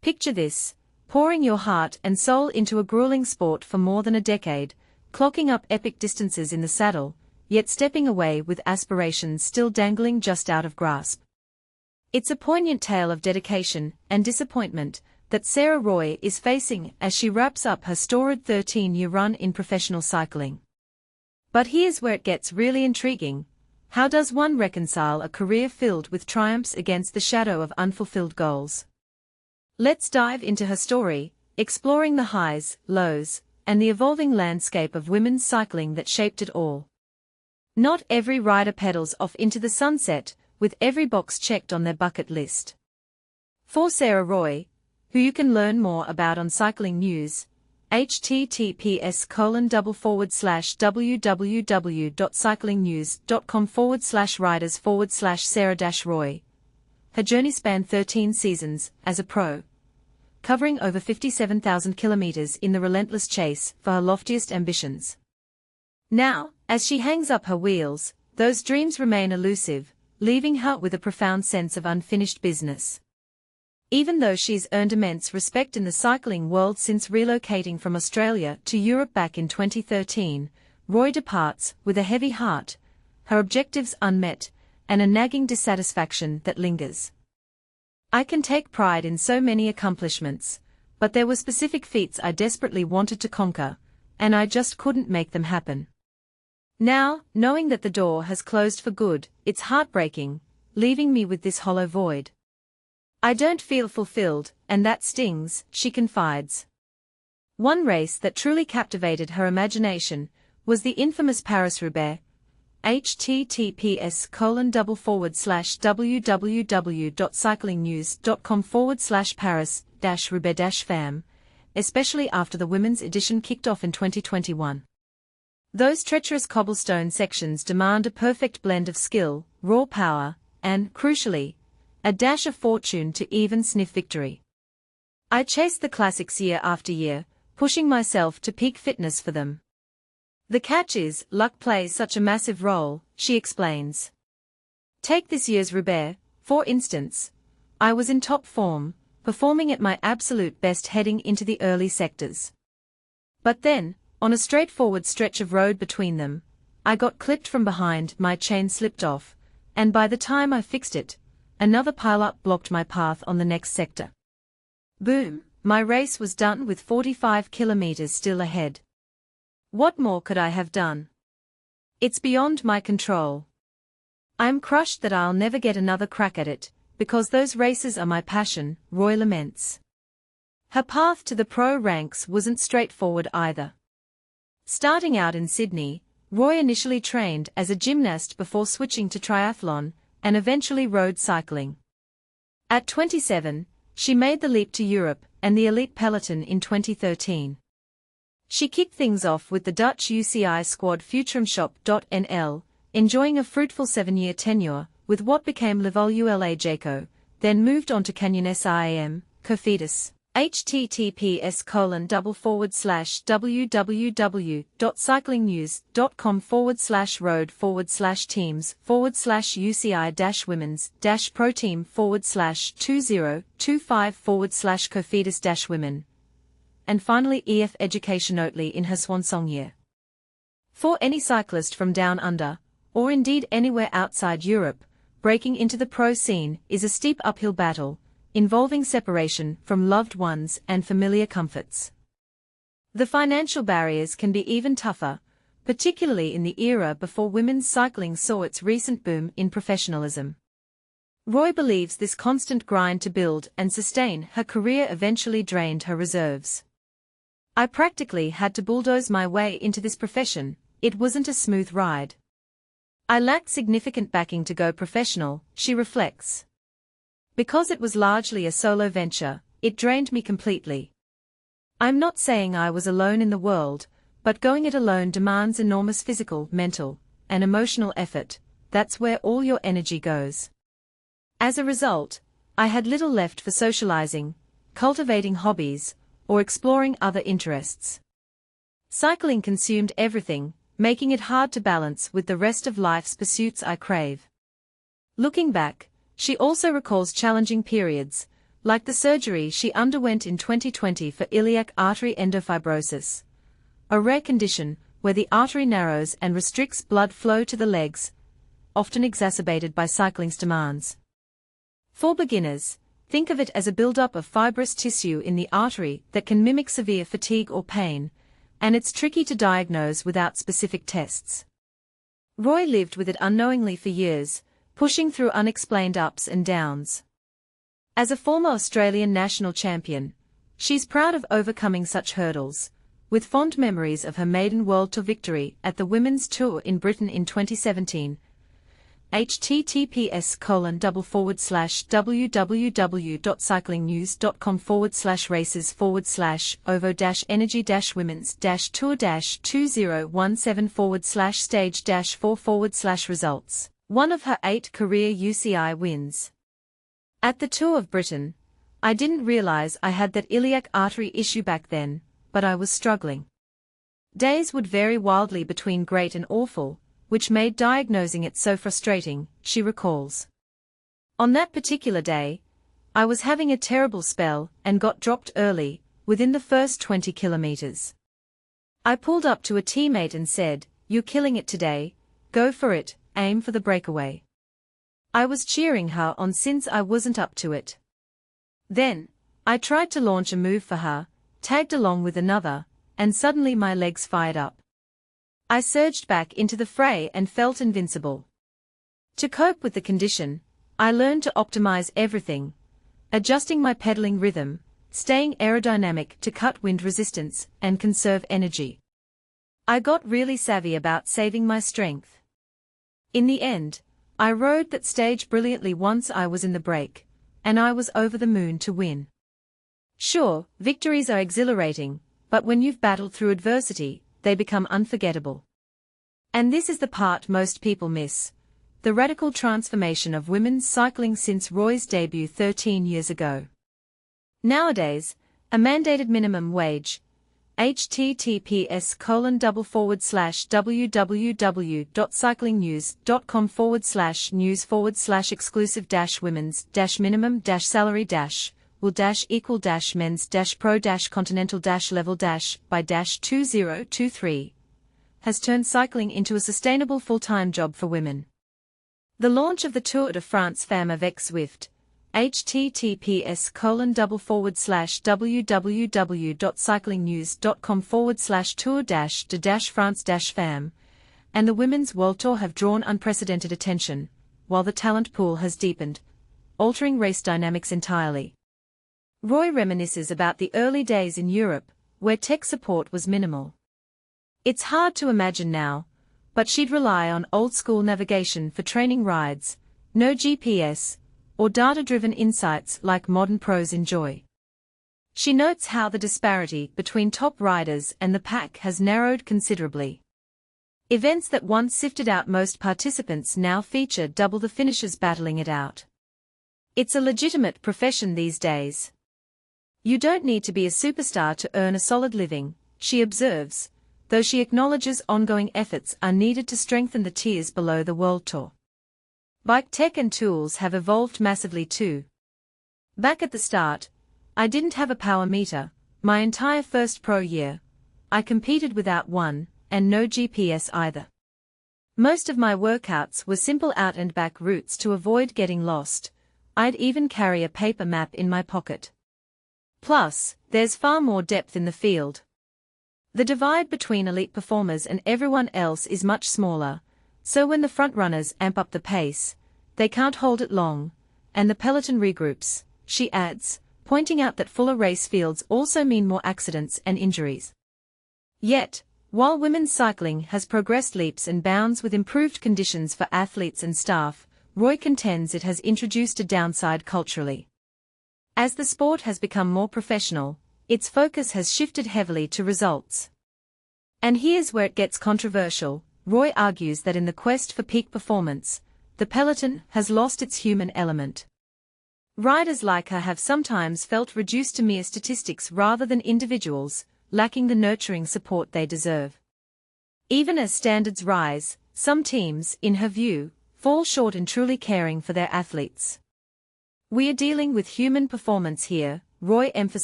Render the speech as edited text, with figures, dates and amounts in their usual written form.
Picture this, pouring your heart and soul into a grueling sport for more than a decade, clocking up epic distances in the saddle, yet stepping away with aspirations still dangling just out of grasp. It's a poignant tale of dedication and disappointment that Sarah Roy is facing as she wraps up her storied 13-year run in professional cycling. But here's where it gets really intriguing. How does one reconcile a career filled with triumphs against the shadow of unfulfilled goals? Let's dive into her story, exploring the highs, lows, and the evolving landscape of women's cycling that shaped it all. Not every rider pedals off into the sunset, with every box checked on their bucket list. For Sarah Roy, who you can learn more about on Cycling News, https://www.cyclingnews.com/riders/Sarah-Roy. Her journey spanned 13 seasons as a pro, covering over 57,000 kilometers in the relentless chase for her loftiest ambitions. Now, as she hangs up her wheels, those dreams remain elusive, leaving her with a profound sense of unfinished business. Even though she's earned immense respect in the cycling world since relocating from Australia to Europe back in 2013, Roy departs with a heavy heart, her objectives unmet, and a nagging dissatisfaction that lingers. I can take pride in so many accomplishments, but there were specific feats I desperately wanted to conquer, and I just couldn't make them happen. Now, knowing that the door has closed for good, it's heartbreaking, leaving me with this hollow void. I don't feel fulfilled, and that stings, she confides. One race that truly captivated her imagination was the infamous Paris-Roubaix. https://www.cyclingnews.com/Paris-Roubaix-fam, especially after the women's edition kicked off in 2021. Those treacherous cobblestone sections demand a perfect blend of skill, raw power, and, crucially, a dash of fortune to even sniff victory. I chased the classics year after year, pushing myself to peak fitness for them. The catch is, luck plays such a massive role, she explains. Take this year's Roubaix, for instance. I was in top form, performing at my absolute best heading into the early sectors. But then, on a straightforward stretch of road between them, I got clipped from behind, my chain slipped off, and by the time I fixed it, another pile-up blocked my path on the next sector. Boom, my race was done with 45 kilometers still ahead. What more could I have done? It's beyond my control. I'm crushed that I'll never get another crack at it, because those races are my passion, Roy laments. Her path to the pro ranks wasn't straightforward either. Starting out in Sydney, Roy initially trained as a gymnast before switching to triathlon, and eventually road cycling. At 27, she made the leap to Europe and the elite Peloton in 2013. She kicked things off with the Dutch UCI squad Futurumshop.nl, enjoying a fruitful 7-year tenure with what became Ula then moved on to Canyon SIAM, Cofidis. https://www.cyclingnews.com/road/teams/team/UCI-women's-pro-team/Cofidis-women. And finally EF Education Oatly in her swan song year. For any cyclist from down under, or indeed anywhere outside Europe, breaking into the pro scene is a steep uphill battle, involving separation from loved ones and familiar comforts. The financial barriers can be even tougher, particularly in the era before women's cycling saw its recent boom in professionalism. Roy believes this constant grind to build and sustain her career eventually drained her reserves. I practically had to bulldoze my way into this profession, it wasn't a smooth ride. I lacked significant backing to go professional, she reflects. Because it was largely a solo venture, it drained me completely. I'm not saying I was alone in the world, but going it alone demands enormous physical, mental, and emotional effort. That's where all your energy goes. As a result, I had little left for socializing, cultivating hobbies, or exploring other interests. Cycling consumed everything, making it hard to balance with the rest of life's pursuits I crave. Looking back, she also recalls challenging periods, like the surgery she underwent in 2020 for iliac artery endofibrosis, a rare condition where the artery narrows and restricts blood flow to the legs, often exacerbated by cycling's demands. For beginners, think of it as a buildup of fibrous tissue in the artery that can mimic severe fatigue or pain, and it's tricky to diagnose without specific tests. Roy lived with it unknowingly for years, pushing through unexplained ups and downs. As a former Australian national champion, she's proud of overcoming such hurdles, with fond memories of her maiden World Tour victory at the Women's Tour in Britain in 2017. https://www.cyclingnews.com/ovo-energy-women's-tour-2017/stage-4/results. One of her 8 career UCI wins. At the Tour of Britain, I didn't realize I had that iliac artery issue back then, but I was struggling. Days would vary wildly between great and awful, which made diagnosing it so frustrating, she recalls. On that particular day, I was having a terrible spell and got dropped early, within the first 20 kilometers. I pulled up to a teammate and said, "You're killing it today, go for it, aim for the breakaway." I was cheering her on since I wasn't up to it. Then, I tried to launch a move for her, tagged along with another, and suddenly my legs fired up. I surged back into the fray and felt invincible. To cope with the condition, I learned to optimize everything, adjusting my pedaling rhythm, staying aerodynamic to cut wind resistance and conserve energy. I got really savvy about saving my strength. In the end, I rode that stage brilliantly once I was in the break, and I was over the moon to win. Sure, victories are exhilarating, but when you've battled through adversity, they become unforgettable. And this is the part most people miss: the radical transformation of women's cycling since Roy's debut 13 years ago. Nowadays, a mandated minimum wage, https://www.cyclingnews.com/news/exclusive-women's-minimum-salary- will-equal-men's-pro-continental-level-by-2023, has turned cycling into a sustainable full-time job for women. The launch of the Tour de France Femmes avec Zwift, https://www.cyclingnews.com/tour-de-france-femmes, and the Women's World Tour have drawn unprecedented attention, while the talent pool has deepened, altering race dynamics entirely. Roy reminisces about the early days in Europe, where tech support was minimal. It's hard to imagine now, but she'd rely on old-school navigation for training rides, no GPS, or data-driven insights like modern pros enjoy. She notes how the disparity between top riders and the pack has narrowed considerably. Events that once sifted out most participants now feature double the finishers battling it out. It's a legitimate profession these days. You don't need to be a superstar to earn a solid living, she observes, though she acknowledges ongoing efforts are needed to strengthen the tiers below the World Tour. Bike tech and tools have evolved massively too. Back at the start, I didn't have a power meter. My entire first pro year, I competed without one, and no GPS either. Most of my workouts were simple out-and-back routes to avoid getting lost. I'd even carry a paper map in my pocket. Plus, there's far more depth in the field. The divide between elite performers and everyone else is much smaller, so when the frontrunners amp up the pace, they can't hold it long, and the peloton regroups, she adds, pointing out that fuller race fields also mean more accidents and injuries. Yet, while women's cycling has progressed leaps and bounds with improved conditions for athletes and staff, Roy contends it has introduced a downside culturally. As the sport has become more professional, its focus has shifted heavily to results. And here's where it gets controversial. Roy argues that in the quest for peak performance, the peloton has lost its human element. Riders like her have sometimes felt reduced to mere statistics rather than individuals, lacking the nurturing support they deserve. Even as standards rise, some teams, in her view, fall short in truly caring for their athletes. We are dealing with human performance here, Roy emphasized.